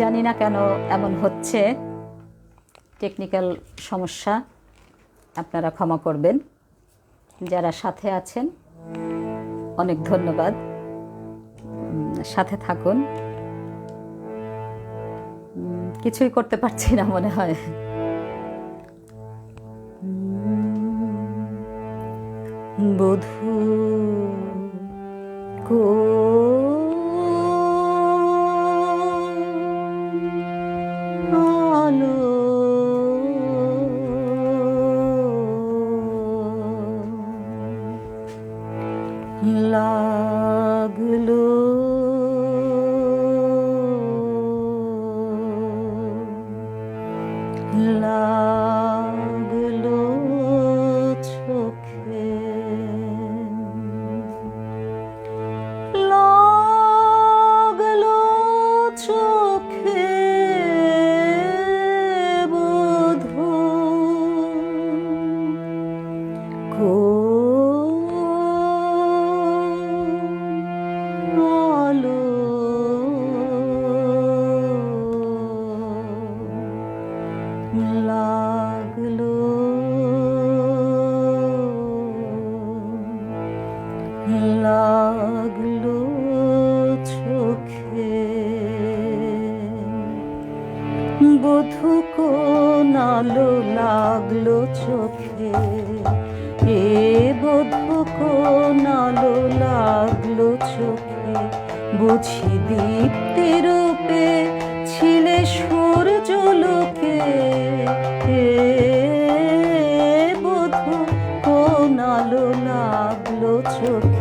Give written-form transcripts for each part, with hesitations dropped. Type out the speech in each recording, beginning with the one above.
জানি না কেন এমন হচ্ছে, টেকনিক্যাল সমস্যা, আপনারা ক্ষমা করবেন। যারা সাথে আছেন অনেক ধন্যবাদ, সাথে থাকুন। কিছুই করতে পারছি না মনে হয়। বধূ আলো লাগলো, লাগলো চোখে, লাগলো চোখে বধূ আলো লাগলো, লাগলো চোখে। বধূ কোন আলো লাগলো চোখে, এ বধূ কোন আলো লাগলো চোখে। বুঝি দীপ্তি রূপে ছিলে সূর্যলোকে, এ বধূ কোন আলো লাগলো চোখে।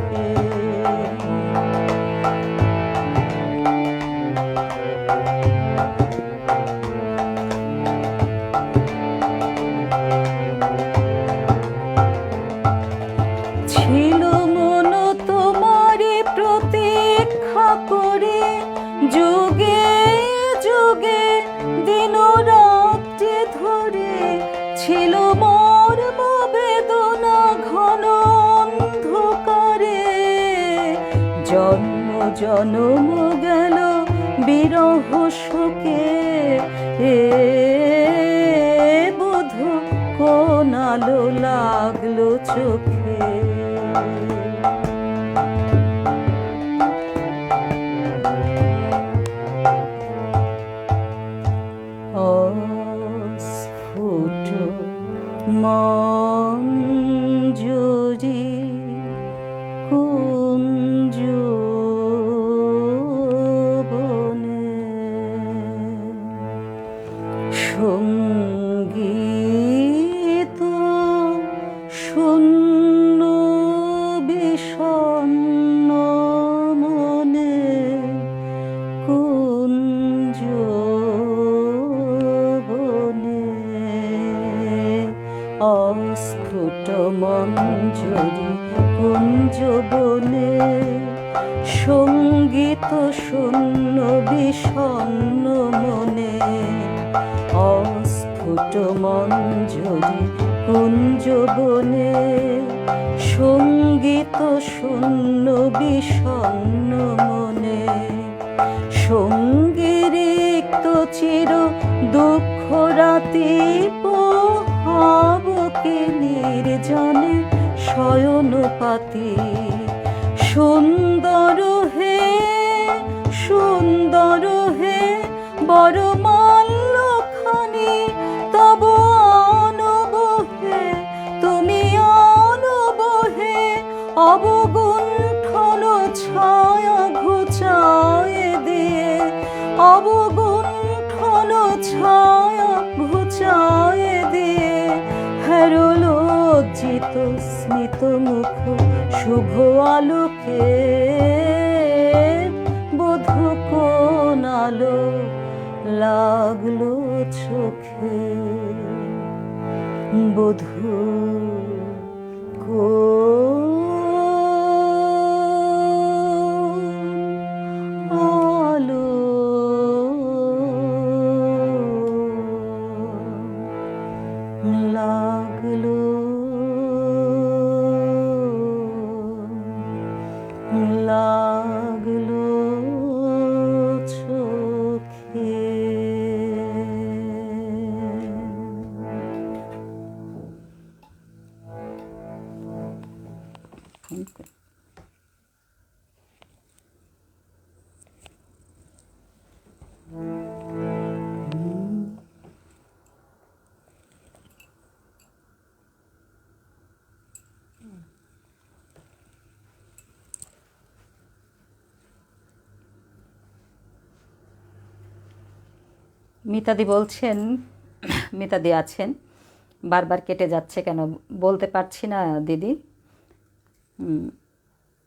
ছিল মন তোমারে প্রতীক্ষা করে, যুগে যুগে দিন রাত্রি ধরে। ছিল মর্ম বেদনা ঘন অন্ধকারে, জন্ম জনম গেল বিরহ শোকে। এ বধূ কোন আলো লাগলো চোখে। অস্ফুট মঞ্জরি কুঞ্জ বনে, সঙ্গীত শূন্য বিষণ্ণ মনে, কুঞ্জ বনে। অস্ফুট মঞ্জরি কুঞ্জ বনে, সঙ্গীত শূন্য বিষণ্ণ মনে। অস্ফুট মঞ্জরি কুঞ্জ বনে, সঙ্গীত শূন্য বিষণ্ণ মনে। সঙ্গী রিক্ত চির দুঃখ রাতি পোহাবকে নির্জনে শয়ন পাতি। সুন্দর হে সুন্দর হে বড় মাল্যখানি, তব আনবহে তুমি আনবহে। অবগুণ্ঠন ছায়া ঘুচায়ে দিয়ে, অবগুণ্ঠন ছায়া ঘুচায়ে দিয়ে। হেরো লজ্জিত স্মিত মুখ শুভ আলোকে, বধূ কোন আলো লাগলো চোখে। বধূ আলো লাগলো, লাগলো চোখে। মিতাদি বলছেন, মিতাদি আছেন, বারবার কেটে যাচ্ছে কেন বলতে পারছি না দিদি।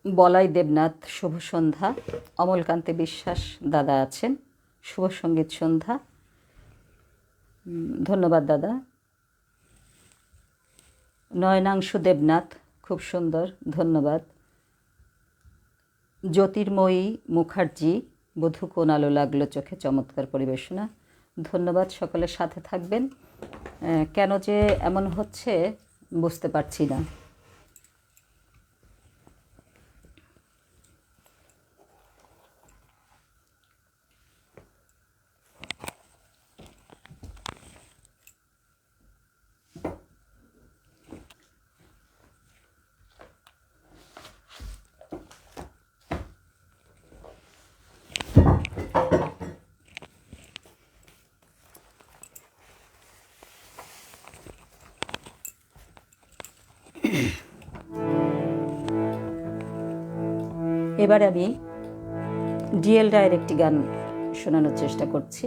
বলাই দেবনাথ শুভ সন্ধ্যা। অমলকান্তি বিশ্বাস দাদা আছেন, শুভ সঙ্গীত সন্ধ্যা। ধন্যবাদ দাদা। নয়নাংশু দেবনাথ খুব সুন্দর, ধন্যবাদ। জ্যোতির্ময়ী মুখার্জি বধূ কোন আলো লাগলো চোখে, চমৎকার পরিবেশনা, ধন্যবাদ। সকলের সাথে থাকবেন। কেন যে এমন হচ্ছে বুঝতে পারছি না। এবারে আমি ডিএল রায়ের একটি গান শোনানোর চেষ্টা করছি।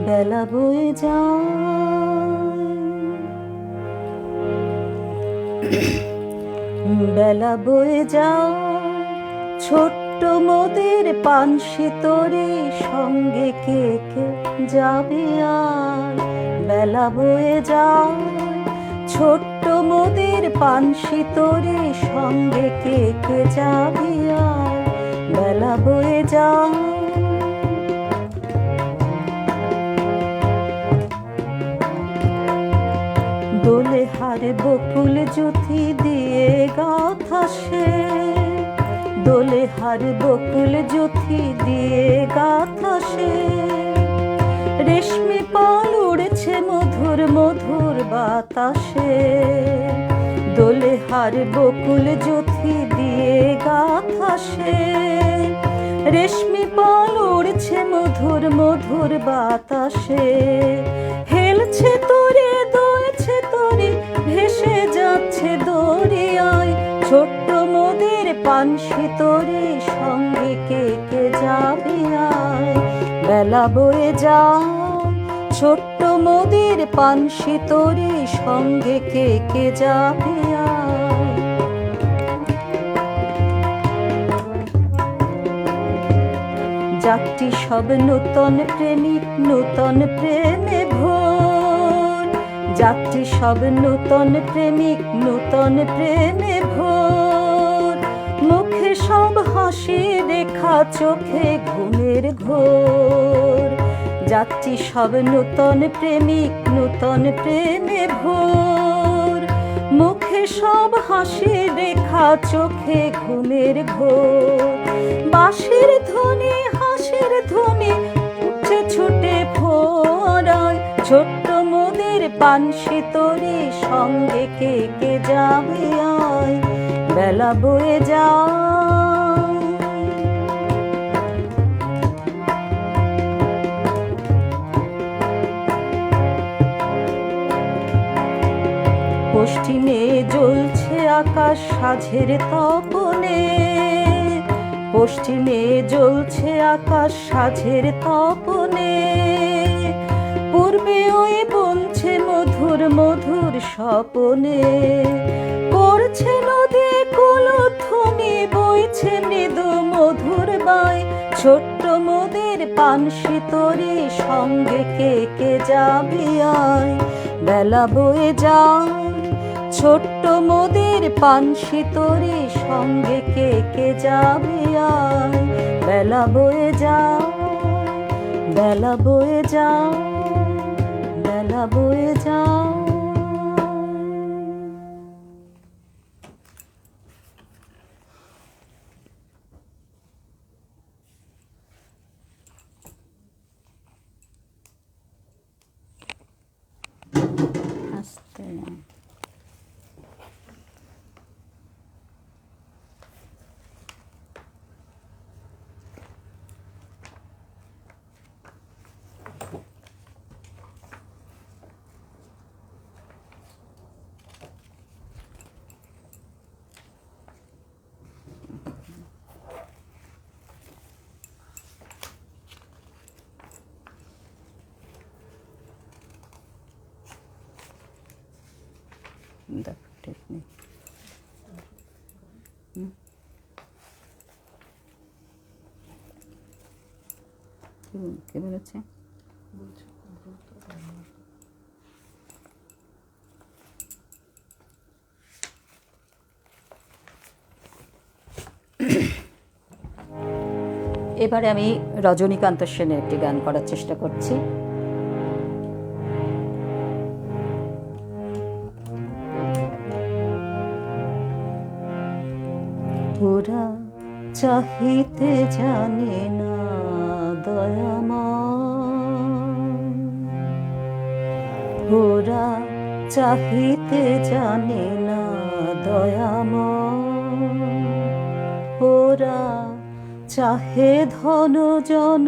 বেলা বয়ে যায়, বেলা বয়ে যায়, ছোট্ট মোদের পানসি তরি সঙ্গে কে কে যাবে আর। বেলা বয়ে যায়, ছোট্ট মোদের পানসি তরি সঙ্গে কে কে যাবে আর। বেলা বয়ে যায়, দোলে হারে বকুল জুথি দিয়ে গাথা সে, দোলে হারে বকুল জুথি দিয়ে গাথা সে। রেশমি পাল উড়েছে মধুর মধুর বাতাসে, দোলে হারে বকুল জুথি দিয়ে গাথা সে। রেশমি পাল উড়ছে মধুর মধুর বাতাসে, হেলছে তোরে দোলছে তোরে ভেসে যাচ্ছে দরিয়ায়। ছোট্ট মোদের পানসি তোরে সঙ্গে কে কে যাবে আয়। বেলা বয়ে যায়, ছোট্ট মোদের পানসি তোরে সঙ্গে কে কে যাবে আয়। যাত্রী সব নূতন প্রেমিক নূতন প্রেমে ভোর, যাত্রী সব নূতন প্রেমিক নূতন প্রেমে ভোর। মুখে সব হাসি রেখা চোখে ঘুমের ঘোর। যাত্রী সব নূতন প্রেমিক নূতন প্রেমে ভোর। মুখে সব হাসি রেখা চোখে ঘুমের ঘোর। বাঁশির ধ্বনি হাসির ধ্বনি উঠছে ছুটে ফোরায়। ছোট্ট মোদের পানসি তরি সঙ্গে কে কে যাবে আয়। বেলা বয়ে যায়, পশ্চিমে জ্বলছে আকাশ সাঝের তপনে, পশ্চিমে জ্বলছে আকাশ সাঝের তপনে। পূর্বে ওই বনছে মধুর মধুর স্বপনে, করছে নদী কুলধ্বনি বইছে মৃদু মধুর বাই। ছোট্ট মোদের পানসি তরি সঙ্গে কে কে যাবে আয়। বেলা বয়ে যায়, ছোট্ট মোদের পানসি তরি সঙ্গে কে কে যাবে আয়। বেলা বয়ে যায়, বেলা বয়ে যায়, বেলা বয়ে যায়। আস্তে দেখো ঠিক নেই। কে বলেছে? এবারে আমি রজনীকান্ত সেনের একটি গান করার চেষ্টা করছি। ওরা চাহিতে জানে না দয়াময়, ওরা চাহিতে জানে না দয়াময়, ওরা চাহে ধন জন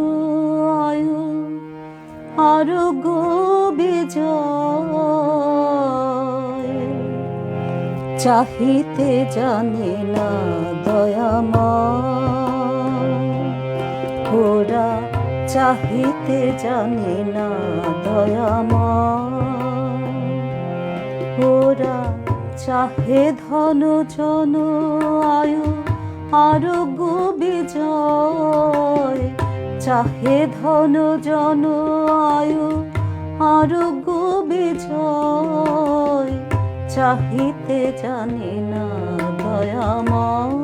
আয়ু আরোগ্য বিজয়, চাহিতে জানে না দয়াময়, ওরা চাহিতে জানে না দয়াময়, ওরা চাহে ধন জন আয়ু আরোগ্য বিজয়, চাহে ধন জন আয়ু আরোগ্য বিজয়, চাহিতে জানে না দয়াময়।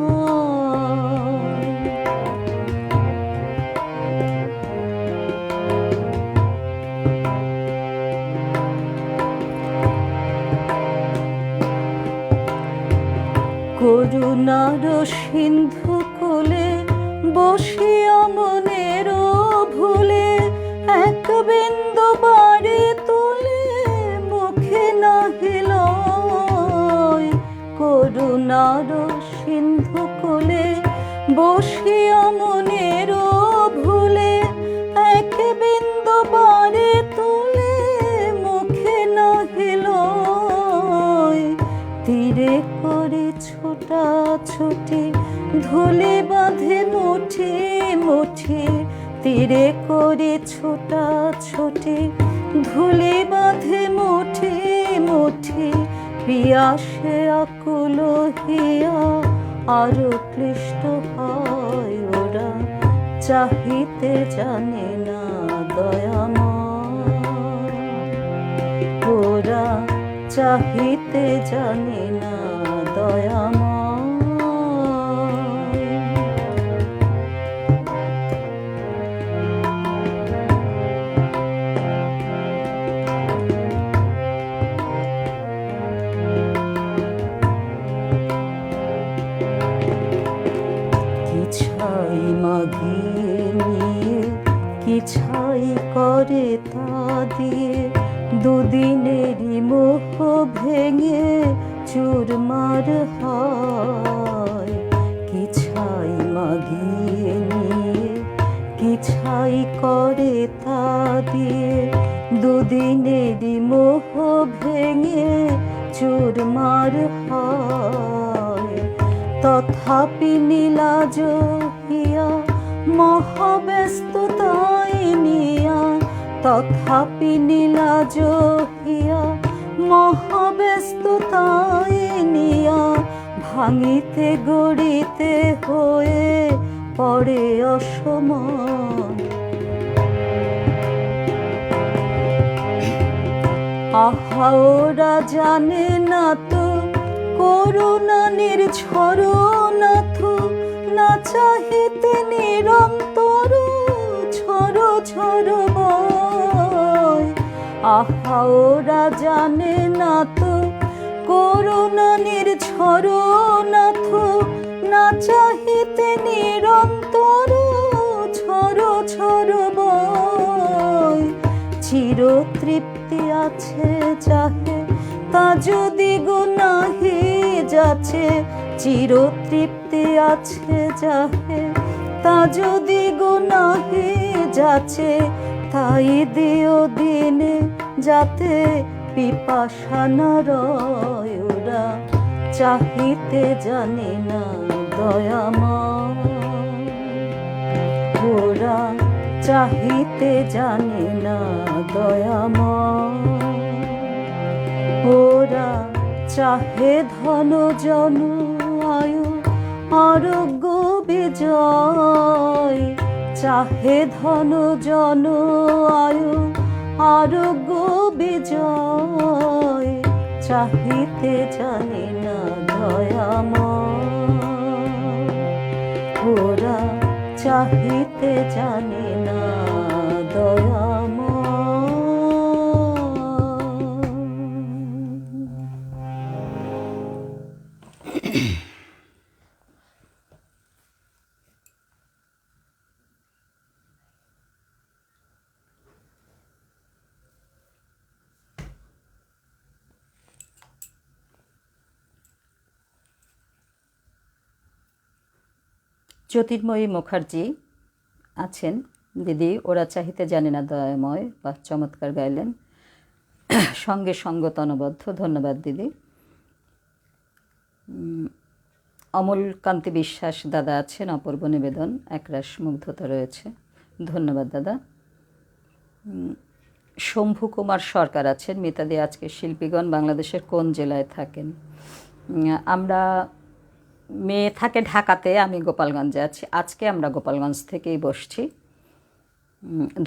করুণার সিন্ধু কোলে বসিয়া মনের ভুলে, এক বিন্দু বাড়ি তুলে মুখে নাহিল, করুণার সিন্ধু কোলে বসিয়া মনের ভুলে, এক বিন্দু বাড়ি তুলে মুখে নাহিল, তীরে করে ছোটা ছুটি ধুলি বাঁধে মুঠি মুঠি, তীরে করে ছোটা ছুটি ধুলি বাঁধে মুঠি মুঠি, পিয়াসে আকুল হিয়া আরো ক্লিষ্ট হয়, ওরা চাহিতে জানে না দয়াময়, ওরা চাহিতে জানে না দয়াময়। কি ছাই মাগিয়ে নিয়ে কি ছাই করে তা দিয়ে, দুদিনেরই মোহ ভেঙে চুরমার হয়, কি ছাই মাগিয়ে নিয়ে কি ছাই করে তা দিয়ে, দুদিনেরই মোহ ভেঙে চুরমার হয়, তথাপি নীলাজ হিয়া মহাব্যস্ততায় নিয়া, তথাপি নীলাজ হিয়া মহাব্যস্ততায় নিয়া, ভাঙিতে গড়িতে হয়ে পড়ে অসমান, আহা ওরা জানে না তো করুণা নির্ঝর নাথ, না চাহিতে নিরন্তর ঝড় ঝড় বয়, আহা ওরা জানে না তো করুণা নির্ঝর নাথ, না চাহিতে নিরন্তর ঝড় ঝড় বয়, চির তৃপ্তি আছে চাহে তা যদি গুনাহি যাচ্ছে, চির তৃপ্তি আছে যাহে তা যদি গুনাহি যাচ্ছে, তাই দিও দিনে যাতে পিপাসা না রয়, ওরা চাহিতে জানে না দয়াময়, ওরা চাহিতে জানে না দয়াময়, ওরা চাহে ধন জন আয়ু আরোগ্য বিজয়, চাহে ধন জন আয়ু আরোগ্য বিজয়, চাহিতে জানি না দয়াময়, ওরা চাহিতে জানি না দয়াময়। জ্যোতির্ময়ী মুখার্জি আছেন দিদি, ওরা চাহিতে জানে না দয়াময়, বা চমৎকার গাইলেন, সঙ্গে সঙ্গতনবদ্ধ। ধন্যবাদ দিদি। অমল কান্তি বিশ্বাস দাদা আছেন, অপূর্ব নিবেদন, একরাশ মুগ্ধতা রয়েছে। ধন্যবাদ দাদা। শম্ভু কুমার সরকার আছেন, মিতাদি আজকে শিল্পীগণ বাংলাদেশের কোন জেলায় থাকেন? আমরা, মেয়ে থাকে ঢাকাতে, আমি গোপালগঞ্জে আছি। আজকে আমরা গোপালগঞ্জ থেকেই বসছি।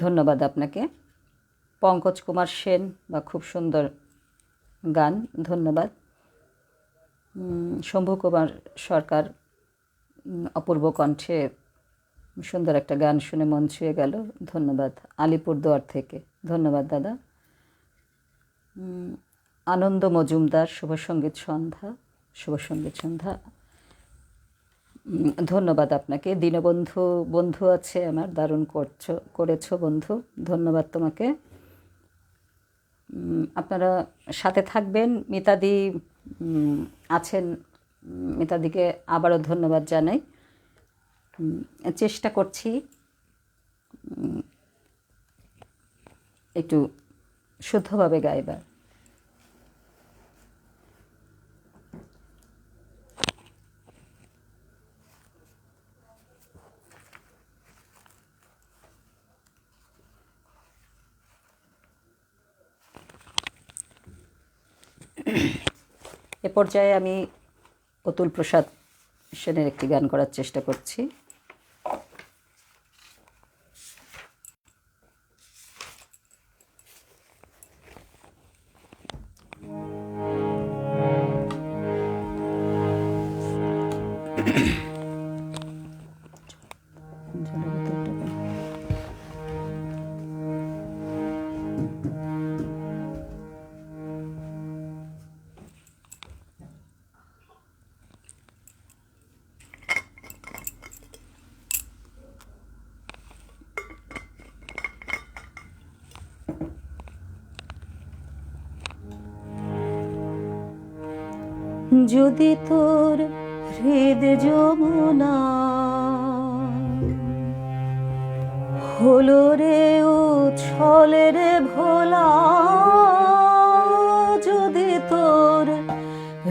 ধন্যবাদ আপনাকে। পঙ্কজ কুমার সেন, বা খুব সুন্দর গান, ধন্যবাদ। শম্ভু কুমার সরকার অপূর্ব কণ্ঠে সুন্দর একটা গান শুনে মন ছুঁয়ে গেল, ধন্যবাদ। আলিপুরদুয়ার থেকে, ধন্যবাদ দাদা। আনন্দ মজুমদার, শুভ সঙ্গীত সন্ধ্যা, শুভ সঙ্গীত সন্ধ্যা, ধন্যবাদ আপনাকে। দীনবন্ধু বন্ধু আছে আমার, দারুণ করেছো বন্ধু, ধন্যবাদ তোমাকে। আপনারা সাথে থাকবেন। মিতাদি আছেন, মিতাদিকে আবারও ধন্যবাদ জানাই। চেষ্টা করছি একটু শুদ্ধভাবে গাইবার। এ পর্যায়ে আমি অতুল প্রসাদ সেনের একটি গান করার চেষ্টা করছি। যদি তোর হৃদ যমুনা হলো রে উচ্ছলে রে ভোলা, যদি তোর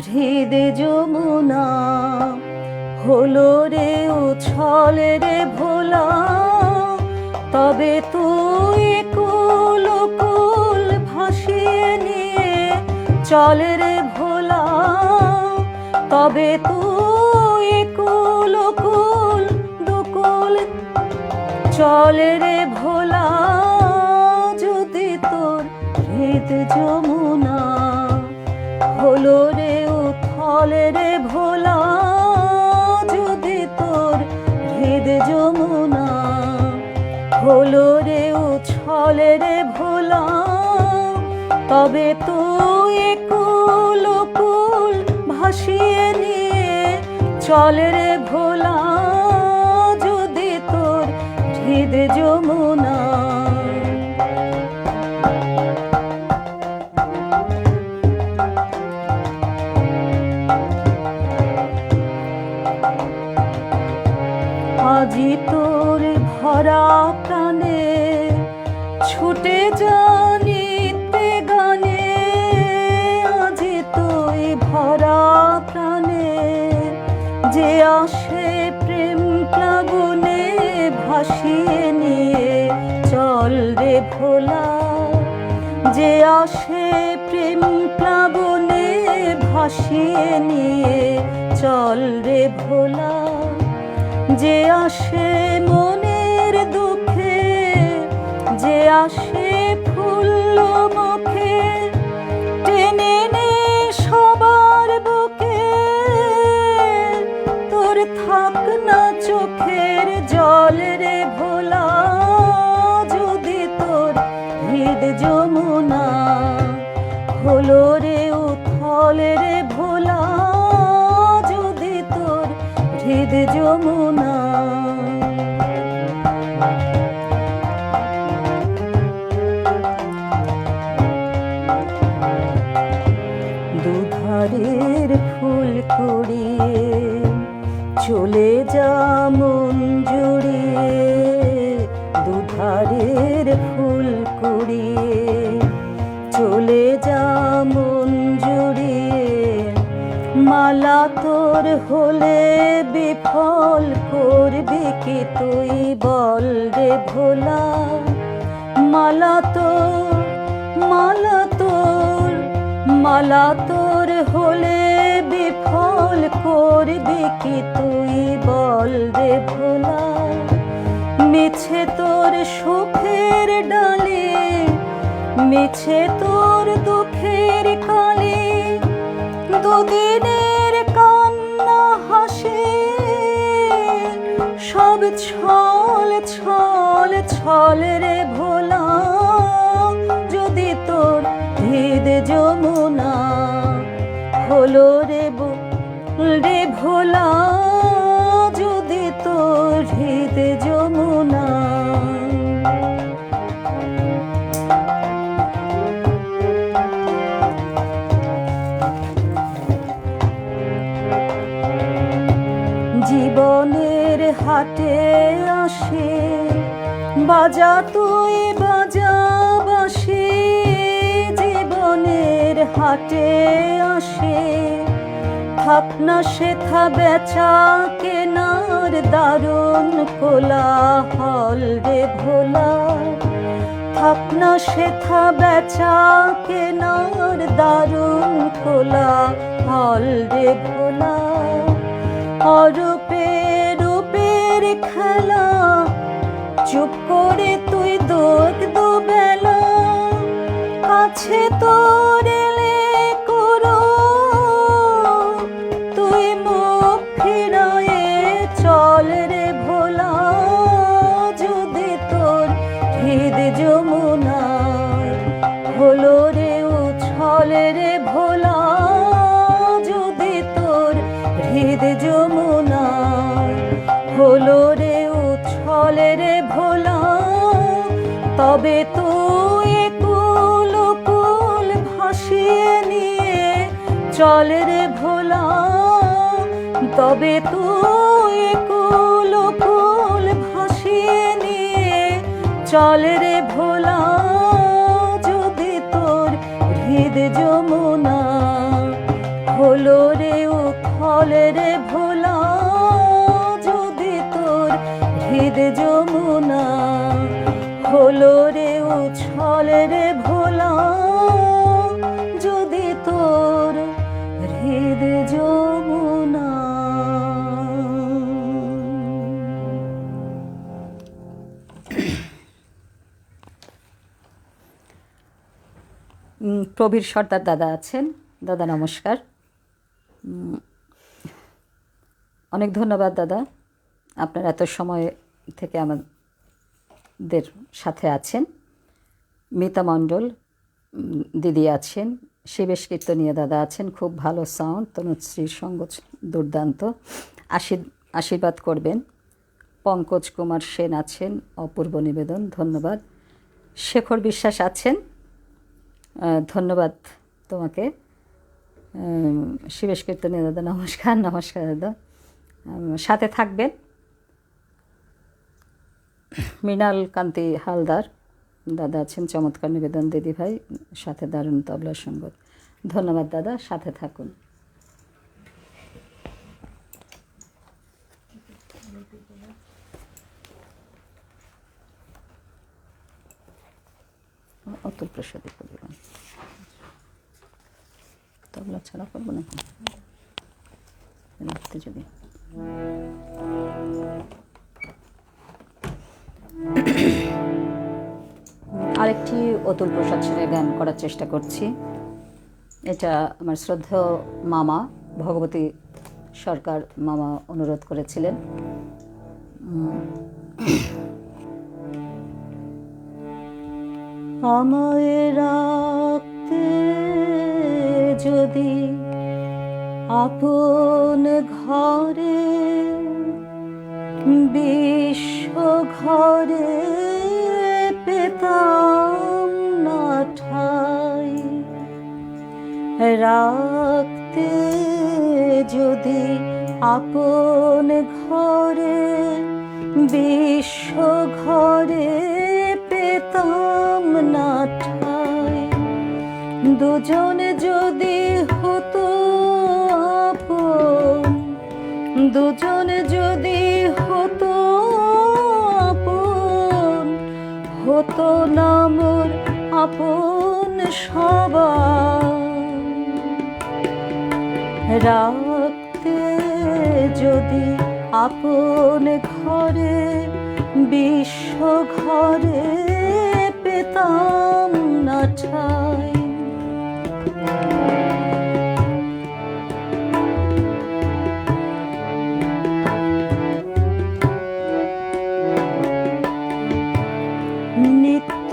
হৃদ যমুনা হলো রে উচ্ছলে রে ভোলা, তবে তুই কুল কুল ভাসিয়ে নিয়ে চলে রে ভোলা, তবে তুই কুল কুল দুকুল চলে রে ভোলা, যদি তোর হৃদ যমুনা হলো রে উথলে রে ভোলা, যদি তোর হৃদ যমুনা হলো রে উছলে রে ভোলা, তবে তুই কুল কুল ভাসিয়ে নিয়ে চলে রে ভোলা, যদি তোর হৃদ যমুনা। আজি তোর ভরা প্রাণে ছুটে জানিতে গানে, আজি তুই ভরা প্রাণে যে আসে প্রেম প্লাবনে, ভাসিয়ে নিয়ে চল রে ভোলা, যে আসে প্রেম প্লাবনে ভাসিয়ে নিয়ে চল রে ভোলা। যে আসে মনের দুঃখে, যে আসে ফুল মুখে, টেনে নে সবার বুকে। তোর থাক না চোখের জল রে ভোলা, যদি তোর হৃদ যমুনা হলো রে উথল রে ভোলা, যদি তোর হৃদ যমুনা। দুধারের ফুল কুড়িয়ে চলে যা মন জুড়িয়ে, দুধারের ফুল কুড়িয়ে চলে যা মন জুড়িয়ে। মালা তোর হলে বিফল করবি কি তুই বল রে ভোলা। মালা তোর, মালা তোর, মালা তোর হলে বিফল করবি কি তুই বল রে ভোলা। মিছে তোর সুখের ডালে, মিছে তোর দুঃখের কালে, দুদিনের কান্না হাসে সব ছল ছল ছল রে ভোলা। যদি তোর হৃদ যমুনা হলো রে রে ভোলা, যদি তোর হৃদ যমুনা। জীবনের হাটে আসে বাজা তুই বাজা বাসি, জীবনের হাটে আসে থাক না সেথা বেচা কেনার দারুণ কোলাহল রে ভোলা। থাক না সেথা বেচা কেনার দারুণ কোলাহল রে ভোলা। অরূপে রূপের খেলা চুপ করে তুই দোক দুবেলা, কাছে তোর এলে করো তুই মুখ ফিরায়ে চল রে ভোলা। যদি তোর হৃদ যমুনা হলো রে উছল রে ভোলা, যদি তোর হৃদ যমুনা হলো রে উছল রে ভোলা। তবে তুই কুল কুল ভাসিয়ে নিয়ে চল রে ভোলা। তবে তুই কুল কুল ভাসিয়ে নিয়ে চল রে ভোলা। যদি তোর হৃদ যমুনা হলো রে উথল রে ভোলা, যদি তোর হৃদ যমুনা হলো রে উছল রে ভোলা, যদি তোর হৃদ যমুনা। প্রবীর সর্দার দাদা আছেন। দাদা নমস্কার। অনেক ধন্যবাদ দাদা, আপনার এত সময় থেকে আমাদের সাথে আছেন। মিতা মণ্ডল দিদি আছেন, শিবেশ কীর্তনীয় দাদা আছেন, খুব ভালো সাউন্ড। তনুশ্রীর সঙ্গ দুর্দান্ত, আশীর্বাদ করবেন। পঙ্কজ কুমার সেন আছেন, অপূর্ব নিবেদন, ধন্যবাদ। শেখর বিশ্বাস আছেন, ধন্যবাদ তোমাকে। শিবেশ কীর্তনীয় দাদা নমস্কার। নমস্কার দাদা, সাথে থাকবেন। মৃণাল কান্তি হালদার দাদা আছেন, চমৎকার নিবেদন দিদি ভাই, সাথে দারুণ তবলা সঙ্গত। ধন্যবাদ দাদা, সাথে থাকুন। অতুল প্রসাদী পরিবার তবলা এগুলো ছাড়া করবো নাকি লিখতে যদি আরেকটি অতুল প্রসাদ সেনের গান করার চেষ্টা করছি। এটা আমার শ্রদ্ধেয় মামা ভগবতী সরকার মামা অনুরোধ করেছিলেন। আমায় রাখতে যদি আপন ঘরে বিশ্ব ঘরে পেতাম না ঠাই, রাখতে যদি আপন ঘরে বিশ্ব ঘরে পেতাম না ঠাই, দুজনে যদি হতো আপন, দুজনে যদি হতো আপন, হতো না মোর আপন সবাই, রাখতে যদি আপন ঘরে বিশ্ব ঘরে পেতাম না ঠাই। নিত্য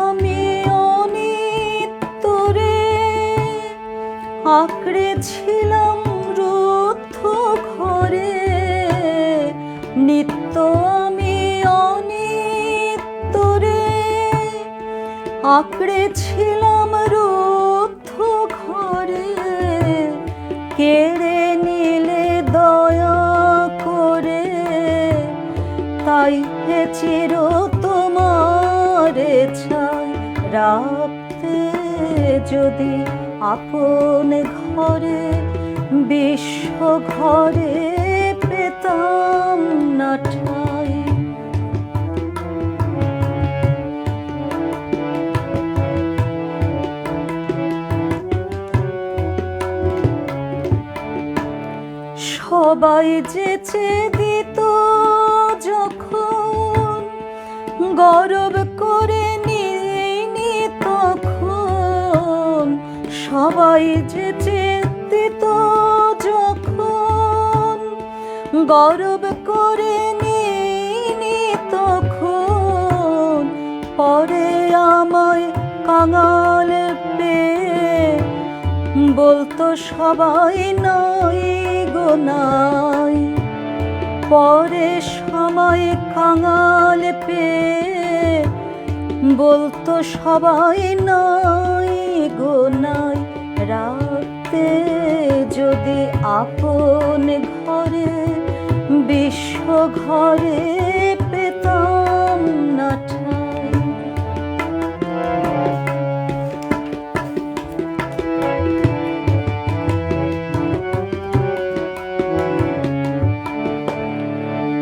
আমি অনিত্য রে আঁকড়ে ছিলাম রুদ্ধ ঘরে, নিত্য আমি অনিত্য রে আঁকড়ে ছিলাম রুদ্ধ ঘরে, কেড়ে নিলে দয়া করে তাই হে চির তোমারে ছাই, রাখতে যদি আপন ঘরে বিশ্ব ঘরে পেতাম না ঠাই। সবাই যেচে দিত যখন গর্ব করে নিইনি তখন, সবাই যেচে দিত যখন গর্ব করে নিইনি তখন, পরে আমায় কাঙাল পেয়ে বলতো সবাই নাই গো নাই, পরে সময় কাঙাল পেয়ে বলতো সবাই নাই গো নাই, রাখতে যদি আপন ঘরে বিশ্ব ঘরে পেতাম না ঠাই।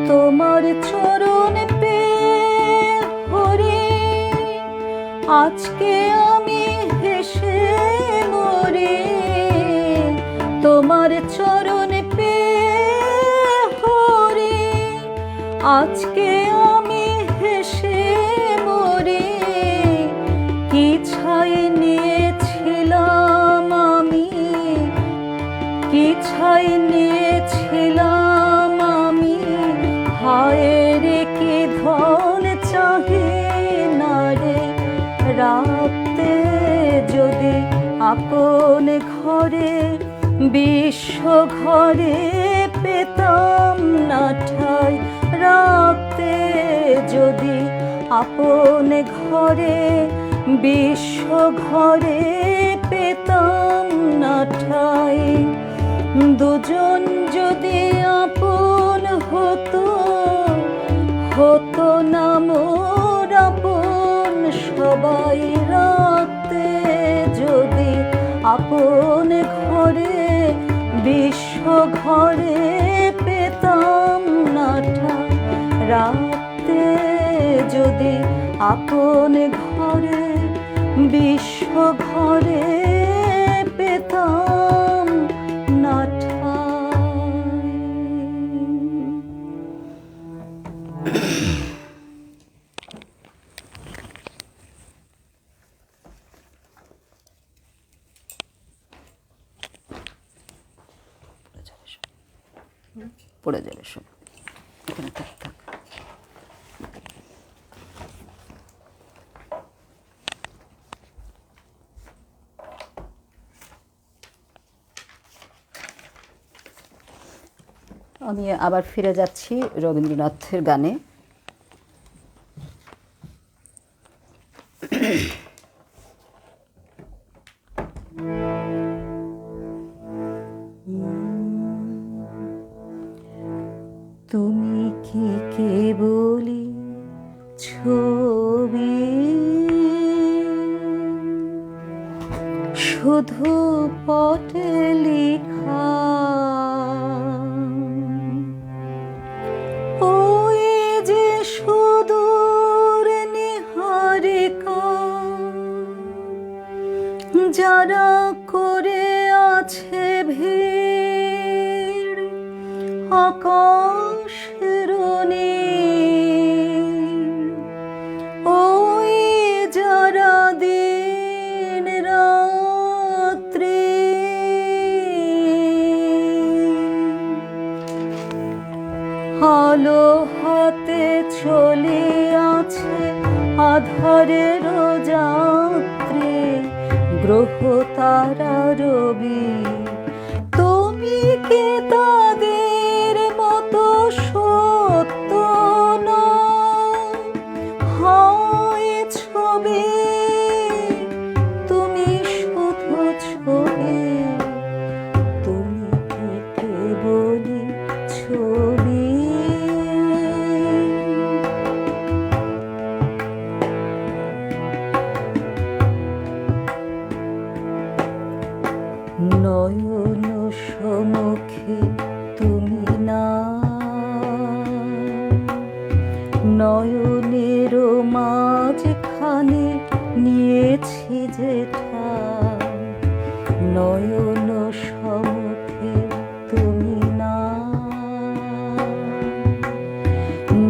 তোমার চরণ পেয়ে হরি আজকে আমি হেসে মরি, তোমার চরণ পেয়ে হরি আজকে আমি হেসে মরি, কি ছাই নিয়েছিলাম আমি, কি ছাই নিয়েছিলাম আমি, হায় রে কি ধন চাহি না রে, রাখতে যদি আপন ঘরে বিশ্ব ঘরে পেতাম না ঠাই, রাখতে যদি আপন ঘরে বিশ্ব ঘরে পেতাম না ঠাই, দুজন যদি আপন হতো, হতো না মোর আপন সবাই, রাখতে যদি আপন ঘরে বিশ্ব ঘরে পেতাম না ঠাই, রাখতে যদি আপন ঘরে বিশ্ব ঘরে পেতাম পড়ে যাবে সব, এখানে থাক থাক। আমি আবার ফিরে যাচ্ছি রবীন্দ্রনাথের গানে। তুমি কি কেবলি ছবি, শুধু পটে লেখা, ওই যে সুদূর নিহারিকা যারা করে আছে ভিড় আকাশের নীল, ওই যারা দিন রাত্রি আলো হাতে চলে আছে আধারের যাত্রী, গ্রহ তারা রবি। তুমি কি তাদের মতো সত্য না? হয় ছবি, তুমি শুধু ছবি, তুমি কি কেবলি ছবি। নয়ন সমুখে তুমি না, নয়নের মাঝখানে নিয়েছি যে ঠাঁই, নয়ন সমুখে তুমি না,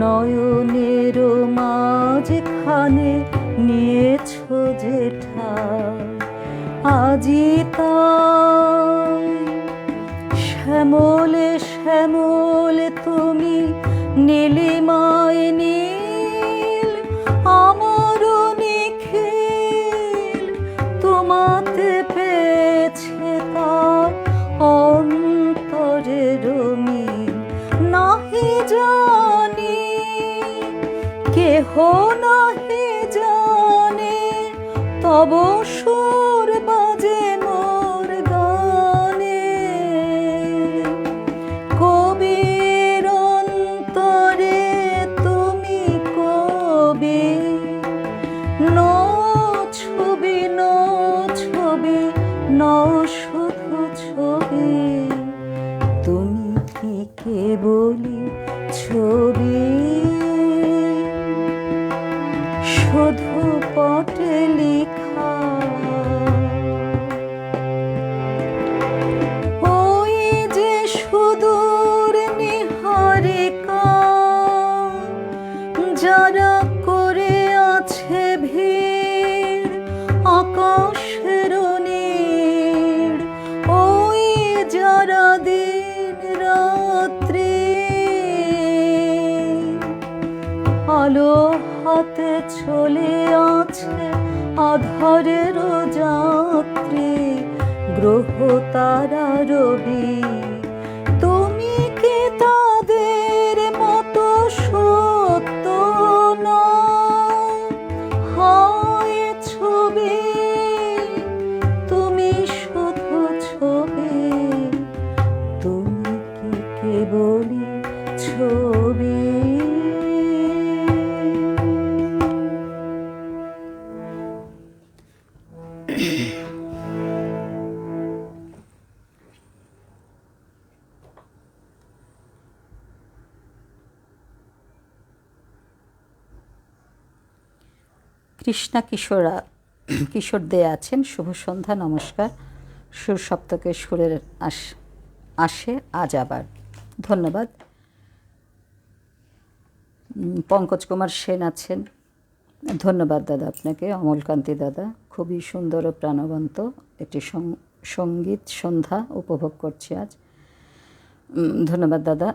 নয়নের মাঝখানে নিয়েছ যে ঠাঁই। আজি তাই শ্যামলে শ্যামলে তুমি নীলিমায় নীল, আমারও নিখিল তোমাতে পেয়েছে তার অন্তরের মিল। নাহি জানি কেহ নাহি জানে, তব সুর বাজে মোর গানে। কবির অন্তরে তুমি কবি, ন ছবি ন ছবি ন শুধু ছবি, তুমি কি কেবলি ছবি, শুধু পটে লেখা। ওই যে সুদূর নিহারিকা যারা করে আছে ভিড় আকাশের নীড়, ওই যারা দিন রাত্রি আলো হাতে চলে আছে আধারের যাত্রী, গ্রহ তারা রবি। তুমি কি তাদের মতো সত্য না? হয় ছবি, তুমি শুধু ছবি, তুমি কি কেবলি ছবি। কৃষ্ণা কিশোর দে আছেন, শুভ সন্ধ্যা, নমস্কার। সুর সপ্তকে সুরের আসে আজ আবার, ধন্যবাদ। পঙ্কজ কুমার সেন আছেন, ধন্যবাদ দাদা আপনাকে। অমলকান্তি দাদা, খুবই সুন্দর ও প্রাণবন্ত একটি সঙ্গীত সন্ধ্যা উপভোগ করছি আজ। ধন্যবাদ দাদা।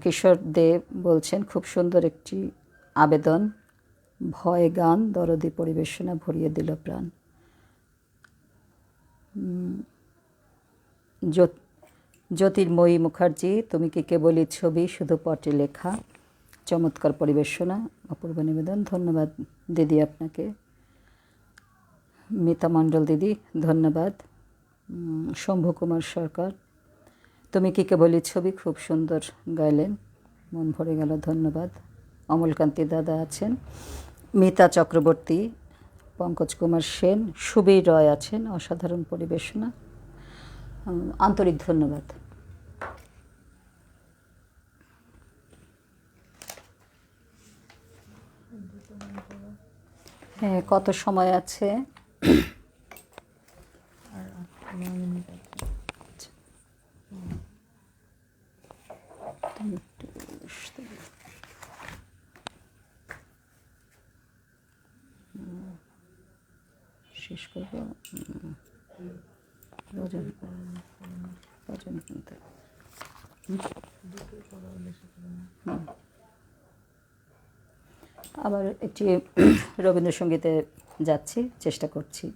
কিশোর দেব বলছেন, খুব সুন্দর একটি আবেদন, ভয় গান, দরদি পরিবেশনা ভরিয়ে দিল প্রাণ। জ্যোতির্ময়ী মুখার্জি, তুমি কি কেবলই ছবি শুধু পটে লেখা, চমৎকার পরিবেশনা, অপূর্ব নিবেদন। ধন্যবাদ দিদি আপনাকে। মিতা মণ্ডল দিদি ধন্যবাদ। শম্ভু কুমার সরকার, তুমি কি কেবলই ছবি, খুব সুন্দর গাইলেন, মন ভরে গেল, ধন্যবাদ। অমলকান্তি দাদা আছেন, মিতা চক্রবর্তী, পঙ্কজ কুমার সেন, সুবীর রয় আছেন, অসাধারণ পরিবেশনা, আন্তরিক ধন্যবাদ। হ্যাঁ, কত সময় আছে? শেষ করব আবার একটি রবীন্দ্রসঙ্গীতে যাচ্ছি, চেষ্টা করছি।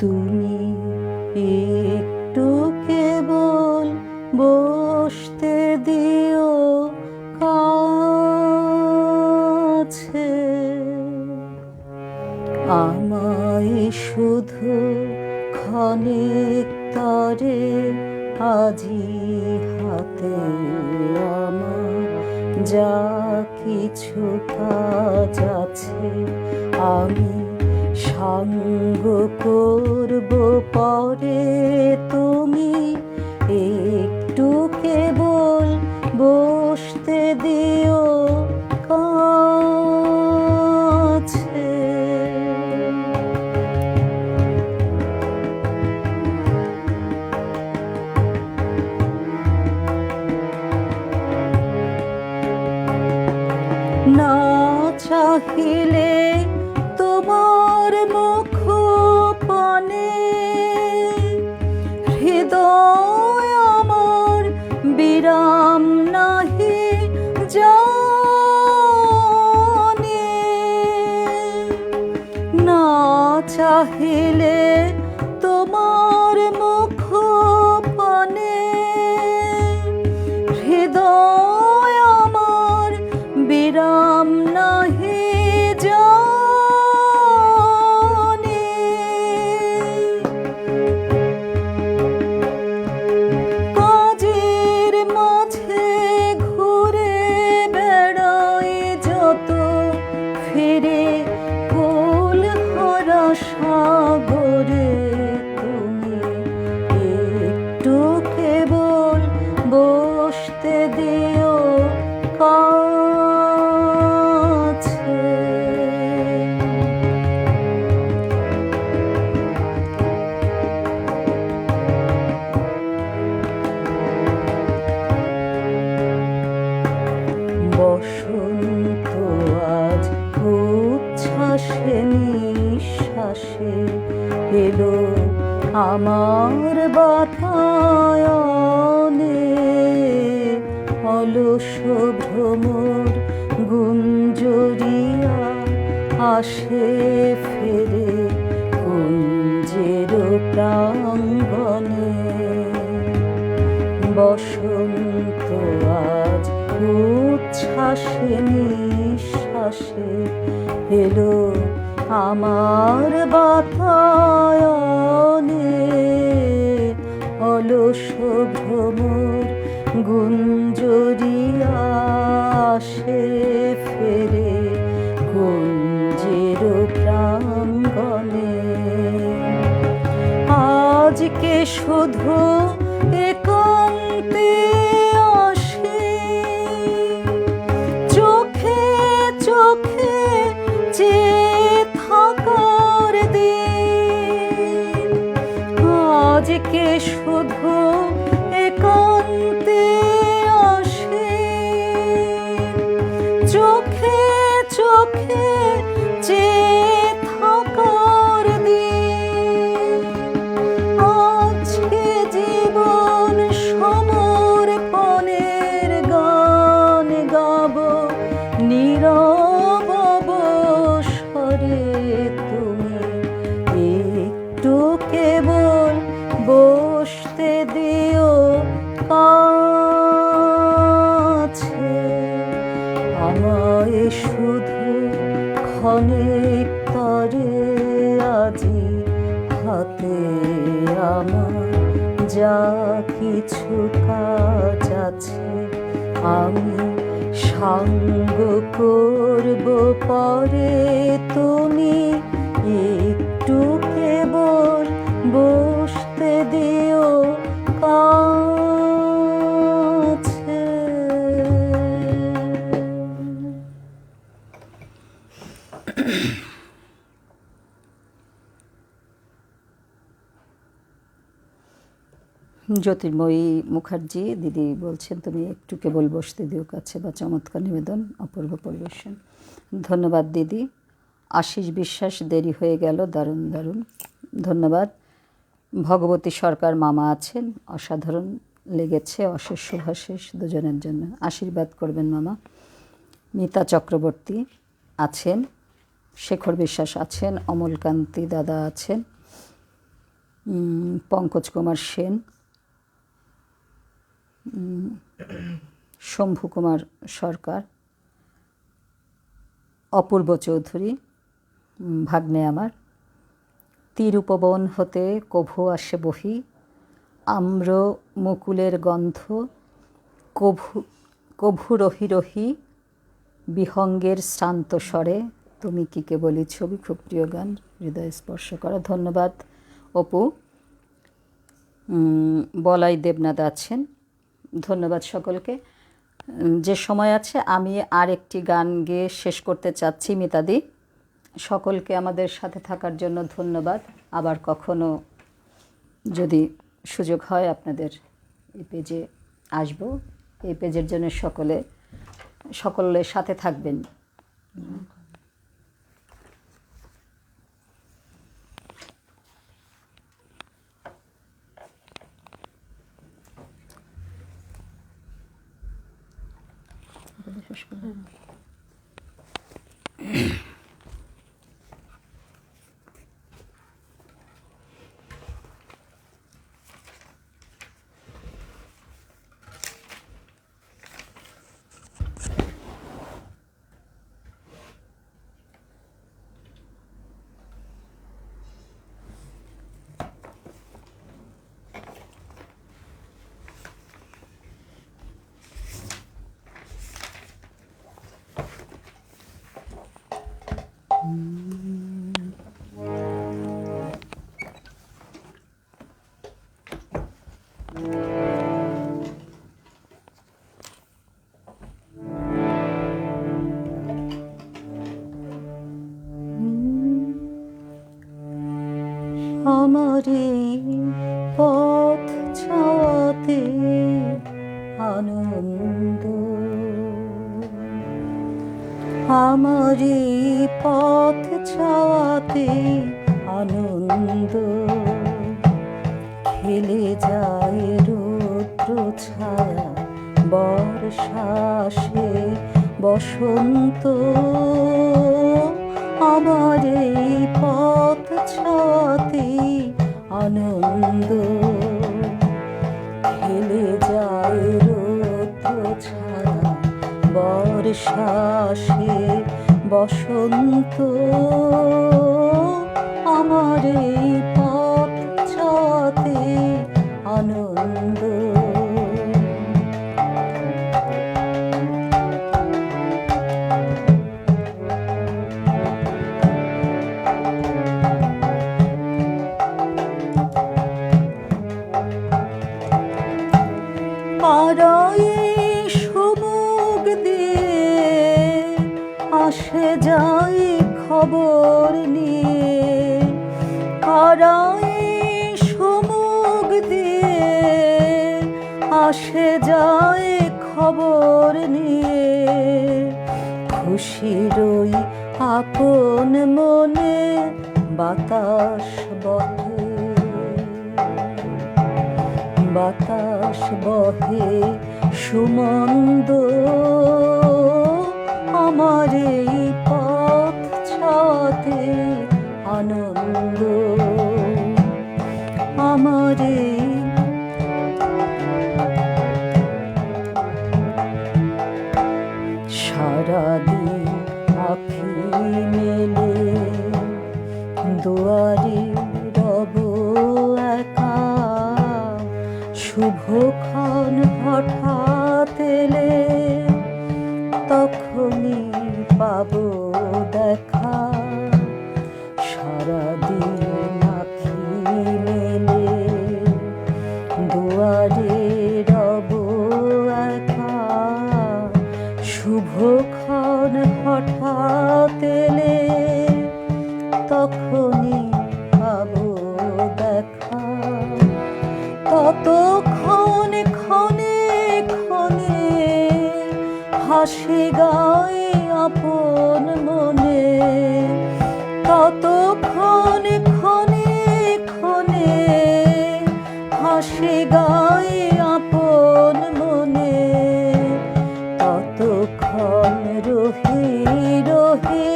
তুমি একটু কেবল বসতে দিও কাছে, আমায় শুধু ক্ষণিক তরে, আজি হাতে আমার যা কিছু কাজ আছে, আমি সঙ্গ করব পরে, তুমি একটু কেবল বসতে দিও কাছে। না চাহিলে তোমার মুখ পানে, হৃদয় আমার বিরাম নাহি জানে, না চাহিলে তোমার মুখ পানে, হৃদয় আমার বিরাম নাহি জানে। কাজের মাঝে ঘুরে বেড়াই যত, ফিরে কুল হারা সাগরে, তুমি একটু কেবল বসতে দিও কাছে। বসন্ত আজ উচ্ছ্বাসে নিঃশ্বাসে এলো আমার বাতায়নে, অলস ভ্রমর গুঞ্জরিয়া আসে ফেরে কুঞ্জের প্রাঙ্গণে। বসন্ত আজ উচ্ছ্বাসে নিঃশ্বাসে এলো আমার বাতায়নে, অলস ভ্রমর গুঞ্জরিয়া আসে ফেরে কুঞ্জের প্রাঙ্গণে। আজ আজকে শুধু একান্তে আসে, চোখে চোখে চেয়ে থাকার দিন। আজকে শুধু একান্তে আসে, চোখে চোখে চেয়ে থাকার দিন। আজকে জীবন সমর্পণের গান গাব নীরব অবসরে। তুমি একটু কেবল বসতে দিও কাছে, আমায় শুধু ক্ষণিক তরে আজি হাতে আমার যা কিছু কাজ আছে আমি সাঙ্গ করব পরে। তুমি একটু কেবল বসতে দিও কাছে। জ্যোতির্ময়ী মুখার্জি দিদি বলছেন তুমি একটু কেবল বসতে দিও কাছে, বা চমৎকার নিবেদন, অপূর্ব পরিবেশন। ধন্যবাদ দিদি। আশিস বিশ্বাস দেরি হয়ে গেল, দারুণ দারুণ, ধন্যবাদ। ভগবতী সরকার মামা আছেন, অসাধারণ লেগেছে, অশেষ শুভাশেষ দুজনের জন্য, আশীর্বাদ করবেন মামা। মিতা চক্রবর্তী আছেন, শেখর বিশ্বাস আছেন, অমলকান্তি দাদা আছেন, পঙ্কজ কুমার সেন, শম্ভু কুমার সরকার, অপূর্ব চৌধুরী ভাগ্নে আমার। তীর উপবন হতে কভু আসে বহি, আম্র মুকুলের গন্ধ, কভু কভু রহি রহি বিহঙ্গের শ্রান্ত স্বরে, তুমি কি কেবলই ছবি, খুব প্রিয় গান, হৃদয় স্পর্শ করা। ধন্যবাদ অপু। বলাই দেবনাথ আছেন, ধন্যবাদ সকলকে। যে সময় আছে আমি আর একটি গান গেয়ে শেষ করতে চাচ্ছি। মিতাদি, সকলকে আমাদের সাথে থাকার জন্য ধন্যবাদ। আবার কখনো যদি সুযোগ হয় আপনাদের এই পেজে আসবো। এই পেজের জন্য সকলের সাথে থাকবেন। আমারে পথ ছাওয়াতে আনন্দ, আমারে পথ ছাওয়াতে আনন্দ, খেলে যায় রৌদ্র ছায়া বর্ষাসে বসন্ত। আমার এই পথ ছাওয়াতে আনন্দ, খেলে যায় রৌদ্র ছায়া বর্ষাসে বসন্ত। আমার এই পথ ছাওয়াতে আনন্দ। পাড়ায় সমুখ দিয়ে আসে যায় খবর নিয়ে, খুশির ওই আপন মনে বাতাস বহে, বাতাস বহে সুমন্দ আমার এই পথ ছাতে আনন্দ, আমার এই সারাদিন আঁখি মেলে দুয়ারে রব একা, শুভক্ষণ হঠাৎ এলে তখনই পাবো দেখা, সারাদিন আঁখি মেলে দুয়ারে রব একা, শুভক্ষণ হঠাৎ এলে তখনই পাবো দেখা, ততক্ষণ ক্ষণে ক্ষণে হাসি গায়ে আপন মনে, ততক্ষণ ক্ষণে ক্ষণে হাসি গায়ে আপন মনে, ততক্ষণ রহে রহে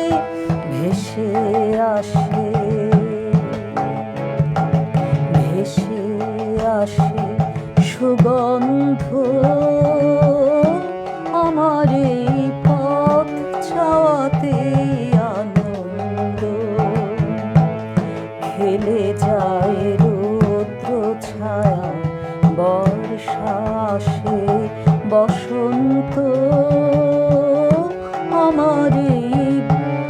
ভেসে আসে, ভেসে আসে সুগন্ধ আমার এই পথ ছাওয়াতে আনন্দ, খেলে যায় রৌদ্র ছায়া বর্ষা আসে বসন্ত, আমার এই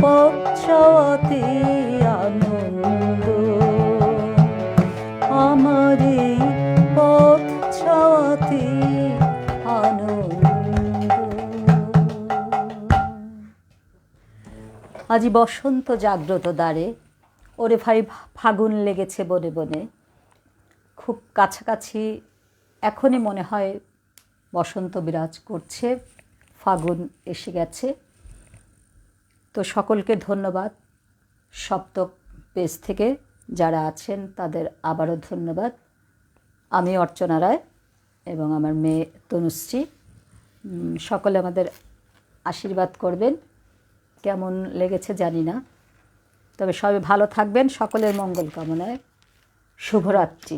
পথ ছাওয়াতে আনন্দ, আমার এই পথ ছাওয়াতে আনন্দ। আজি বসন্ত জাগ্রত দ্বারে, ওরে ভাই ফাগুন লেগেছে বনে বনে, খুব কাছাকাছি এখনই মনে হয় বসন্ত বিরাজ করছে, ফাগুন এসে গেছে। তো সকলকে ধন্যবাদ, সপ্তক পেজ থেকে যারা আছেন তাদের আবারও ধন্যবাদ। আমি অর্চনা রায় এবং আমার মেয়ে তনুশ্রী, সকলে আমাদের আশীর্বাদ করবেন। কেমন লেগেছে জানি না, তবে সবাই ভালো থাকবেন, সকলের মঙ্গল কামনায়। শুভরাত্রি।